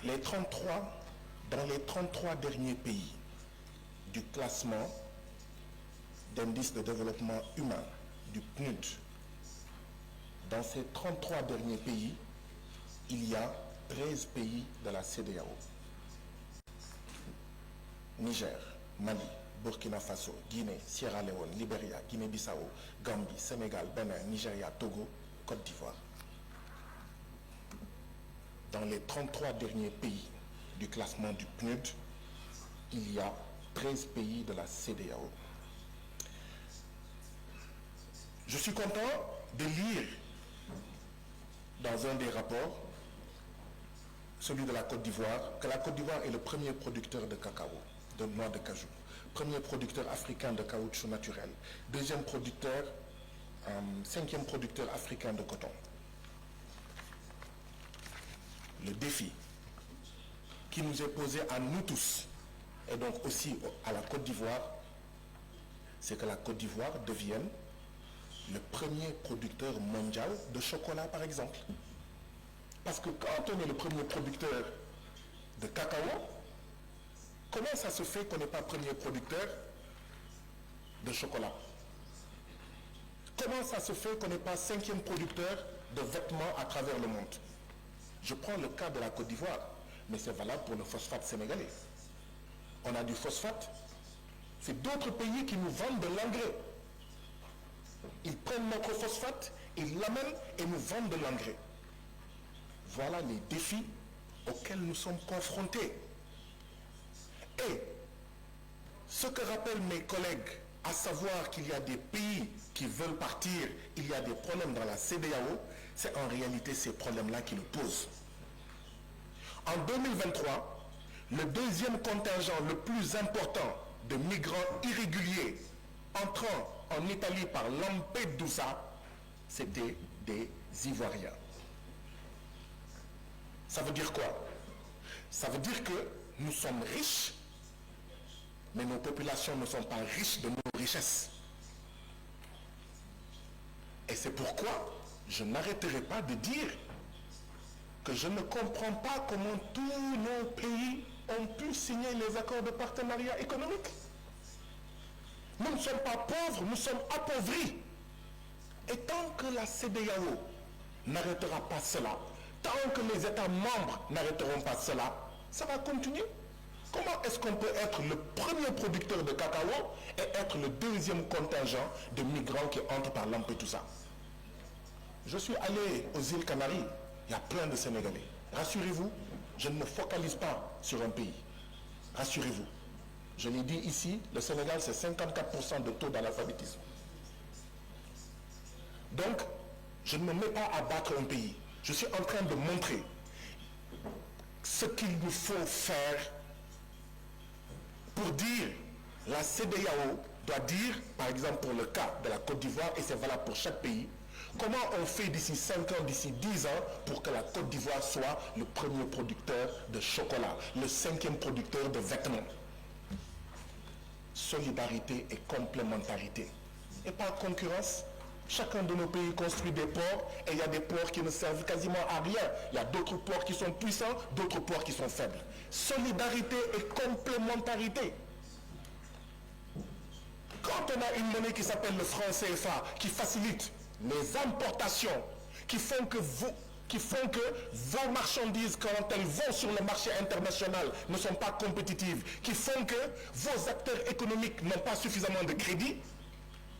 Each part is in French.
Dans les 33 derniers pays du classement d'indice de développement humain, du PNUD, dans ces 33 derniers pays, il y a 13 pays de la CEDEAO. Niger, Mali, Burkina Faso, Guinée, Sierra Leone, Libéria, Guinée-Bissau, Gambie, Sénégal, Bénin, Nigeria, Togo, Côte d'Ivoire. Dans les 33 derniers pays du classement du PNUD, il y a 13 pays de la CEDEAO. Je suis content de lire dans un des rapports, celui de la Côte d'Ivoire, que la Côte d'Ivoire est le premier producteur de cacao, de noix de cajou, premier producteur africain de caoutchouc naturel, deuxième producteur, cinquième producteur africain de coton. Le défi qui nous est posé à nous tous, et donc aussi à la Côte d'Ivoire, c'est que la Côte d'Ivoire devienne le premier producteur mondial de chocolat, par exemple. Parce que quand on est le premier producteur de cacao, comment ça se fait qu'on n'est pas premier producteur de chocolat? Comment ça se fait qu'on n'est pas cinquième producteur de vêtements à travers le monde? Je prends le cas de la Côte d'Ivoire, mais c'est valable pour le phosphate sénégalais. On a du phosphate, c'est d'autres pays qui nous vendent de l'engrais. Ils prennent notre phosphate, ils l'amènent et nous vendent de l'engrais. Voilà les défis auxquels nous sommes confrontés. Et ce que rappellent mes collègues, à savoir qu'il y a des pays qui veulent partir, il y a des problèmes dans la CEDEAO, c'est en réalité ces problèmes-là qui nous posent. En 2023, le deuxième contingent le plus important de migrants irréguliers entrant en Italie par Lampedusa, c'était des Ivoiriens. Ça veut dire quoi? Ça veut dire que nous sommes riches, mais nos populations ne sont pas riches de nos richesses. Et c'est pourquoi je n'arrêterai pas de dire que je ne comprends pas comment tous nos pays ont pu signer les accords de partenariat économique. Nous ne sommes pas pauvres, nous sommes appauvris. Et tant que la CEDEAO n'arrêtera pas cela, tant que les États membres n'arrêteront pas cela, ça va continuer. Comment est-ce qu'on peut être le premier producteur de cacao et être le deuxième contingent de migrants qui entrent par Lampedusa? Je suis allé aux îles Canaries, il y a plein de Sénégalais. Rassurez-vous, je ne me focalise pas sur un pays. Rassurez-vous. Je l'ai dit ici, le Sénégal, c'est 54% de taux d'analphabétisme. Donc, je ne me mets pas à battre un pays. Je suis en train de montrer ce qu'il nous faut faire pour dire, la CEDEAO doit dire, par exemple pour le cas de la Côte d'Ivoire, et c'est valable pour chaque pays, comment on fait d'ici 5 ans, d'ici 10 ans, pour que la Côte d'Ivoire soit le premier producteur de chocolat, le 5e producteur de vêtements. Solidarité et complémentarité. Et pas concurrence. Chacun de nos pays construit des ports et il y a des ports qui ne servent quasiment à rien. Il y a d'autres ports qui sont puissants, d'autres ports qui sont faibles. Solidarité et complémentarité. Quand on a une monnaie qui s'appelle le franc CFA, qui facilite les importations, qui font que vos marchandises, quand elles vont sur le marché international, ne sont pas compétitives, qui font que vos acteurs économiques n'ont pas suffisamment de crédit,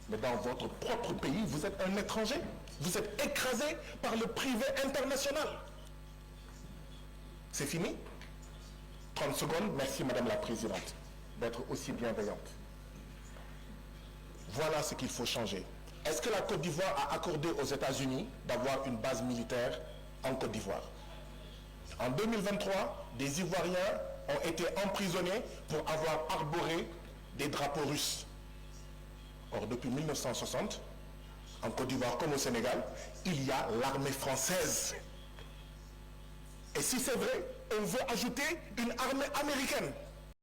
mais dans votre propre pays, vous êtes un étranger. Vous êtes écrasé par le privé international. C'est fini? 30 secondes. Merci, Madame la Présidente, d'être aussi bienveillante. Voilà ce qu'il faut changer. Est-ce que la Côte d'Ivoire a accordé aux États-Unis d'avoir une base militaire en Côte d'Ivoire? En 2023, des Ivoiriens ont été emprisonnés pour avoir arboré des drapeaux russes. Or, depuis 1960, en Côte d'Ivoire comme au Sénégal, il y a l'armée française. Et si c'est vrai, on veut ajouter une armée américaine.